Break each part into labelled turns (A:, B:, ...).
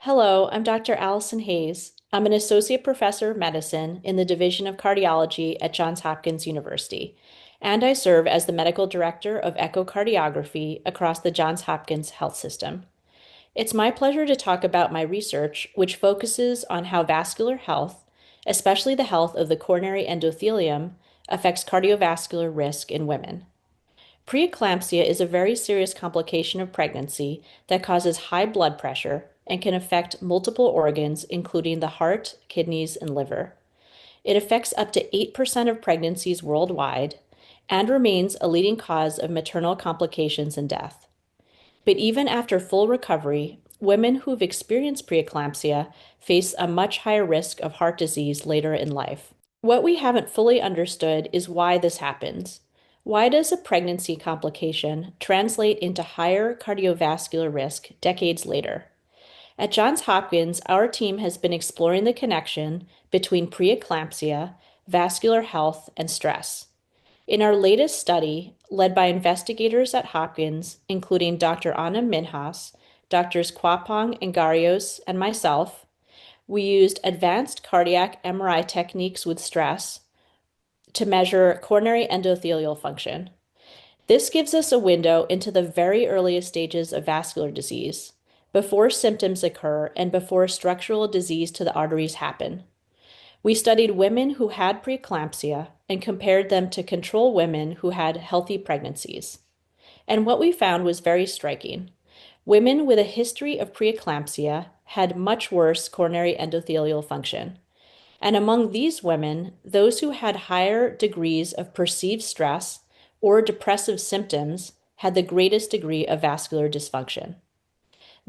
A: Hello, I'm Dr. Allison Hayes. I'm an associate professor of medicine in the Division of Cardiology at Johns Hopkins University, and I serve as the medical director of echocardiography across the Johns Hopkins health system. It's my pleasure to talk about my research, which focuses on how vascular health, especially the health of the coronary endothelium, affects cardiovascular risk in women. Preeclampsia is a very serious complication of pregnancy that causes high blood pressure and can affect multiple organs, including the heart, kidneys, and liver. It affects up to 8% of pregnancies worldwide and remains a leading cause of maternal complications and death. But even after full recovery, women who've experienced preeclampsia face a much higher risk of heart disease later in life. What we haven't fully understood is why this happens. Why does a pregnancy complication translate into higher cardiovascular risk decades later? At Johns Hopkins, our team has been exploring the connection between preeclampsia, vascular health, and stress. In our latest study, led by investigators at Hopkins, including Dr. Anna Minhas, Drs. Kwapong and Garios, and myself, we used advanced cardiac MRI techniques with stress to measure coronary endothelial function. This gives us a window into the very earliest stages of vascular disease, before symptoms occur and before structural disease to the arteries happen. We studied women who had preeclampsia and compared them to control women who had healthy pregnancies. And what we found was very striking. Women with a history of preeclampsia had much worse coronary endothelial function. And among these women, those who had higher degrees of perceived stress or depressive symptoms had the greatest degree of vascular dysfunction.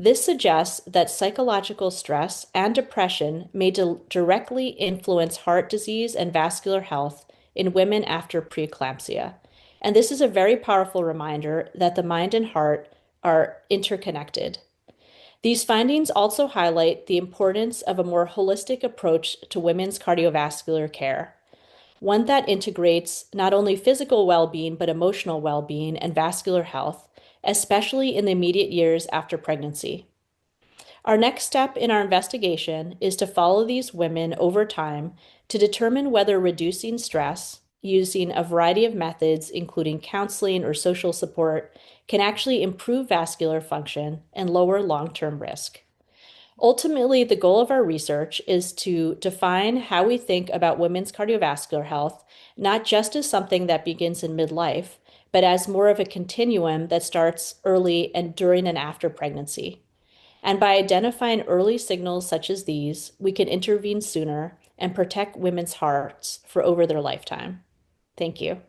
A: This suggests that psychological stress and depression may directly influence heart disease and vascular health in women after preeclampsia. And this is a very powerful reminder that the mind and heart are interconnected. These findings also highlight the importance of a more holistic approach to women's cardiovascular care, one that integrates not only physical well-being, but emotional well-being and vascular health, especially in the immediate years after pregnancy. Our next step in our investigation is to follow these women over time to determine whether reducing stress using a variety of methods, including counseling or social support, can actually improve vascular function and lower long-term risk. Ultimately, the goal of our research is to define how we think about women's cardiovascular health, not just as something that begins in midlife, but as more of a continuum that starts early and during and after pregnancy. And by identifying early signals such as these, we can intervene sooner and protect women's hearts for over their lifetime. Thank you.